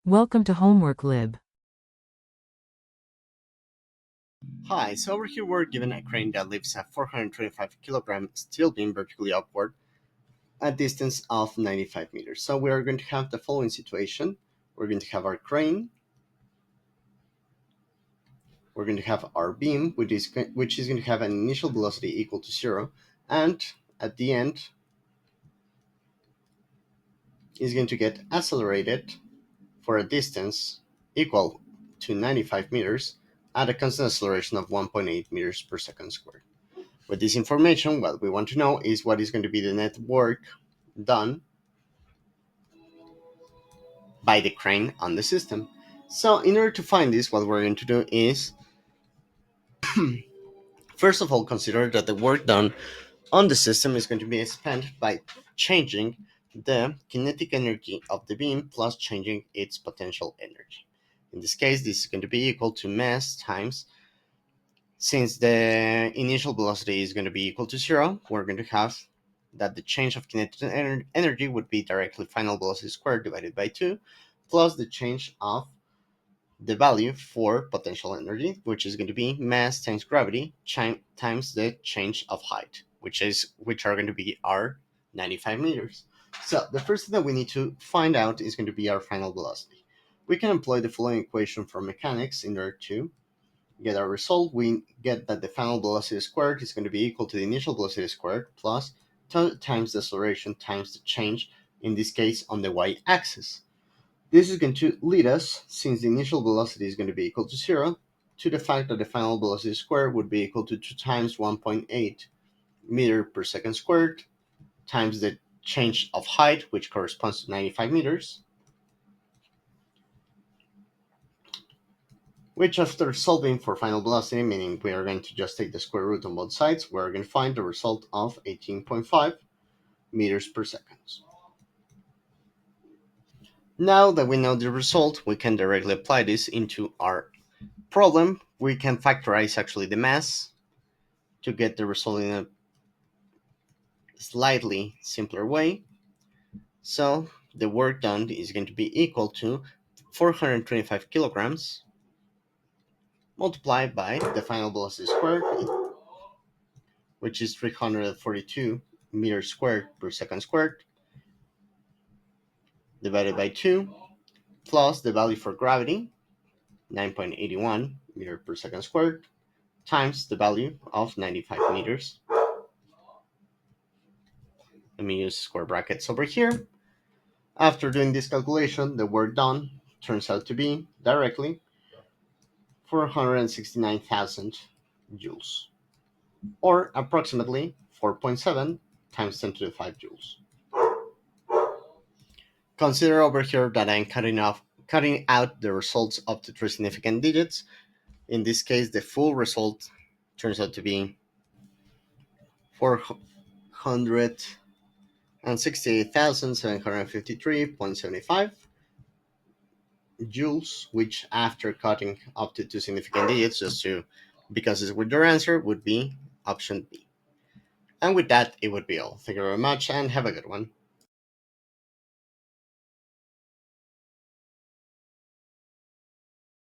Welcome to Homework Lib. Hi, so over here we're given a crane that lifts a 425 kilogram steel beam vertically upward at a distance of 95 meters. So we are going to have the following situation. We're going to have our crane, we're going to have our beam, which is going to have an initial velocity equal to 0, and at the end is going to get accelerated for a distance equal to 95 meters at a constant acceleration of 1.8 meters per second squared. With this information, what we want to know is what is going to be the net work done by the crane on the system. So in order to find this, what we're going to do is, first of all, consider that the work done on the system is going to be spent by changing the kinetic energy of the beam plus changing its potential energy. In this case, this is going to be equal to mass times, since the initial velocity is going to be equal to 0, we're going to have that the change of kinetic energy would be directly final velocity squared divided by 2, plus the change of the value for potential energy, which is going to be mass times gravity times the change of height, which are going to be our 95 meters. So the first thing that we need to find out is going to be our final velocity. We can employ the following equation from mechanics in order to get our result. We get that the final velocity squared is going to be equal to the initial velocity squared plus times the acceleration times the change, in this case on the y-axis. This is going to lead us, since the initial velocity is going to be equal to 0, to the fact that the final velocity squared would be equal to 2 times 1.8 meter per second squared times the change of height, which corresponds to 95 meters, which after solving for final velocity, meaning we are going to just take the square root on both sides, we're going to find the result of 18.5 meters per second. Now that we know the result, we can directly apply this into our problem. We can factorize actually the mass to get the result in a slightly simpler way. So the work done is going to be equal to 425 kilograms multiplied by the final velocity squared, which is 342 meters squared per second squared, divided by 2, plus the value for gravity, 9.81 meter per second squared, times the value of 95 meters. Let me use square brackets over here. After doing this calculation, the work done turns out to be directly 469,000 joules, or approximately 4.7 times 10 to the 5 joules. Consider over here that I'm cutting out the results of the three significant digits. In this case, the full result turns out to be 468,753.75 joules, which after cutting up to two significant digits, just to because it's with your answer, would be option B. And with that, it would be all. Thank you very much and have a good one.